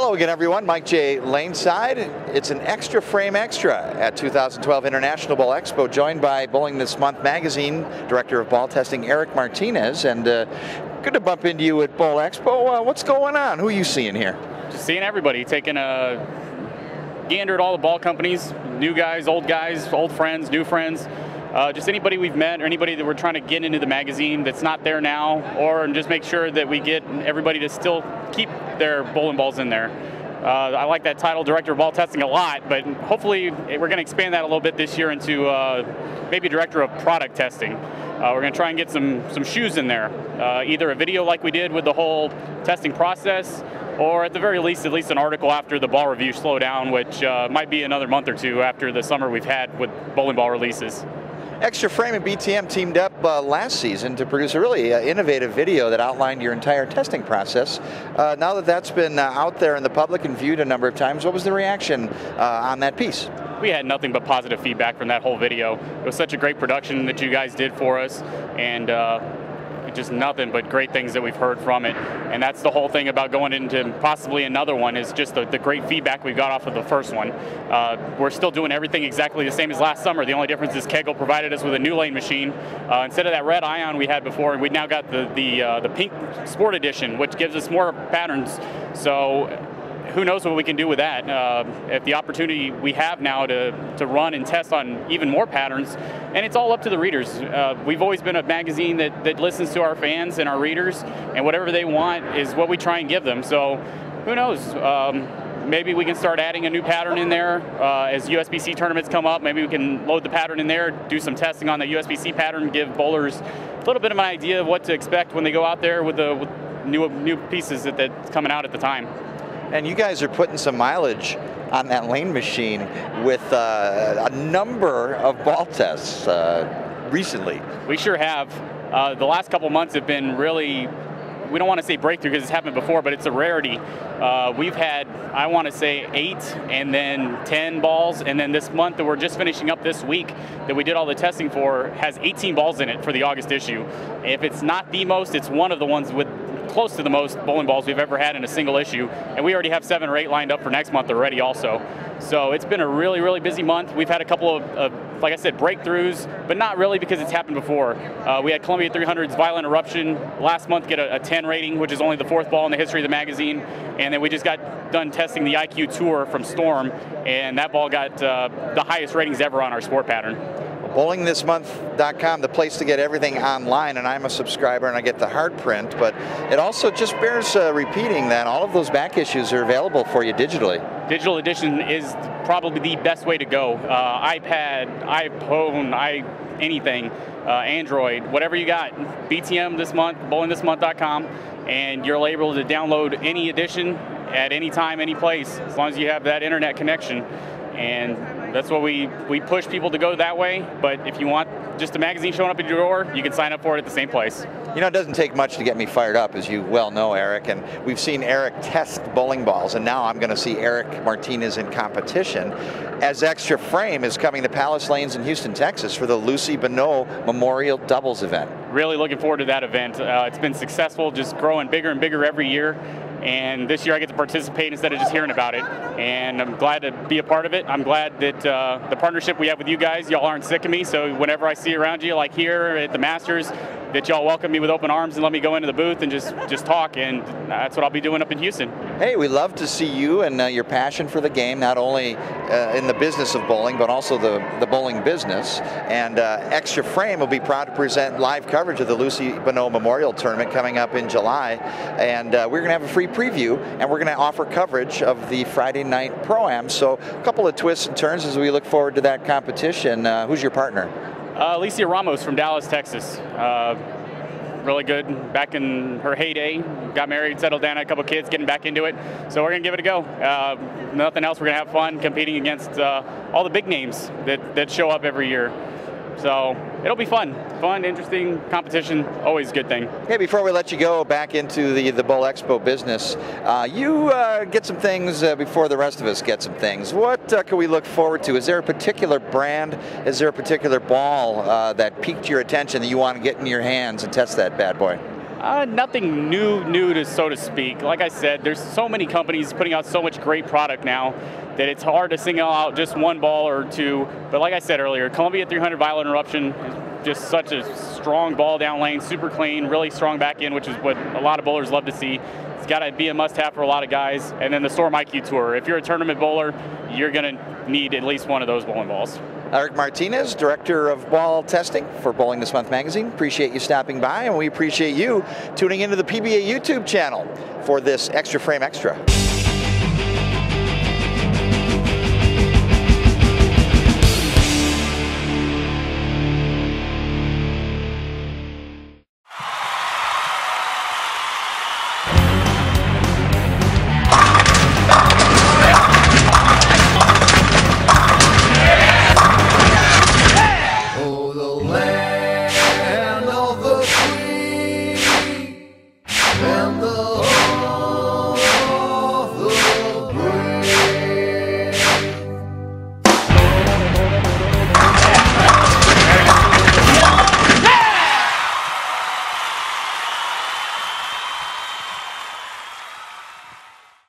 Hello again, everyone. Mike J. Laneside. It's an Extra Frame Xtra at 2012 International Bowl Expo, joined by Bowling This Month magazine Director of Ball Testing, Eric Martinez. And good to bump into you at Bowl Expo. What's going on? Who are you seeing here? Just seeing everybody, taking a gander at all the ball companies, new guys, old friends, new friends. Just anybody we've met or anybody that we're trying to get into the magazine that's not there now, or just make sure that we get everybody to still keep their bowling balls in there. I like that title, Director of Ball Testing, a lot, but hopefully we're going to expand that a little bit this year into maybe Director of Product Testing. We're going to try and get some shoes in there, either a video like we did with the whole testing process, or at the very least, at least an article after the ball review slow down, which might be another month or two after the summer we've had with bowling ball releases. Xtra Frame and BTM teamed up last season to produce a really innovative video that outlined your entire testing process. Now that that's been out there in the public and viewed a number of times, what was the reaction on that piece? We had nothing but positive feedback from that whole video. It was such a great production that you guys did for us, and just nothing but great things that we've heard from it. And that's the whole thing about going into possibly another one, is just the great feedback we got off of the first one. We're still doing everything exactly the same as last summer. The only difference is Kegel provided us with a new lane machine. Instead of that red ion we had before, we now got the pink Sport Edition, which gives us more patterns. So who knows what we can do with that. At the opportunity we have now to run and test on even more patterns, and it's all up to the readers. We've always been a magazine that listens to our fans and our readers, and whatever they want is what we try and give them. So who knows, maybe we can start adding a new pattern in there as USBC tournaments come up. Maybe we can load the pattern in there, do some testing on the USBC pattern, give bowlers a little bit of an idea of what to expect when they go out there with the new pieces that's coming out at the time. And you guys are putting some mileage on that lane machine with a number of ball tests recently. We sure have. The last couple months have been really, we don't want to say breakthrough because it's happened before, but it's a rarity. We've had, I want to say 8 and then 10 balls, and then this month that we're just finishing up this week that we did all the testing for has 18 balls in it for the August issue. If it's not the most, it's one of the ones with close to the most bowling balls we've ever had in a single issue, and we already have 7 or 8 lined up for next month already also. So it's been a really, really busy month. We've had a couple of like I said, breakthroughs, but not really because it's happened before. We had Columbia 300's Violent Eruption last month get a 10 rating, which is only the 4th ball in the history of the magazine, and then we just got done testing the IQ Tour from Storm, and that ball got the highest ratings ever on our sport pattern. BowlingThisMonth.com, the place to get everything online, and I'm a subscriber and I get the hard print, but it also just bears repeating that all of those back issues are available for you digitally. Digital edition is probably the best way to go. iPad, iPhone, anything, Android, whatever you got, BTM this month, BowlingThisMonth.com, and you're able to download any edition at any time, any place, as long as you have that internet connection. And that's what we push people to go that way. But if you want just a magazine showing up at your door, you can sign up for it at the same place. You know, it doesn't take much to get me fired up, as you well know, Eric. And we've seen Eric test bowling balls, and now I'm going to see Eric Martinez in competition, as Xtra Frame is coming to Palace Lanes in Houston, Texas for the Lucy Bonneau Memorial Doubles event. Really looking forward to that event. It's been successful, just growing bigger and bigger every year. And this year I get to participate instead of just hearing about it. And I'm glad to be a part of it. I'm glad that the partnership we have with you guys, y'all aren't sick of me. So whenever I see around you, like here at the Masters, that y'all welcome me with open arms and let me go into the booth and just talk. And that's what I'll be doing up in Houston. Hey, we love to see you and your passion for the game, not only in the business of bowling, but also the bowling business. And Xtra Frame will be proud to present live coverage of the Lucy Bonneau Memorial Tournament coming up in July. And we're going to have a free preview, and we're going to offer coverage of the Friday night Pro-Am. So a couple of twists and turns as we look forward to that competition. Who's your partner? Alicia Ramos from Dallas, Texas. Really good, back in her heyday, got married, settled down, had a couple kids, getting back into it. So we're gonna give it a go. Nothing else, we're gonna have fun competing against all the big names that show up every year. So it'll be fun, interesting competition, always a good thing. Hey, before we let you go back into the Bowl Expo business, you get some things before the rest of us get some things. What can we look forward to? Is there a particular brand, is there a particular ball that piqued your attention that you want to get in your hands and test that bad boy? Nothing new to so to speak. Like I said, there's so many companies putting out so much great product now that it's hard to single out just one ball or two. But like I said earlier, Columbia 300 Violet Eruption is just such a strong ball down lane, super clean, really strong back end, which is what a lot of bowlers love to see. It's got to be a must-have for a lot of guys. And then the Storm IQ Tour. If you're a tournament bowler, you're going to need at least one of those bowling balls. Eric Martinez, Director of Ball Testing for Bowling This Month magazine. Appreciate you stopping by, and we appreciate you tuning into the PBA YouTube channel for this Xtra Frame Extra.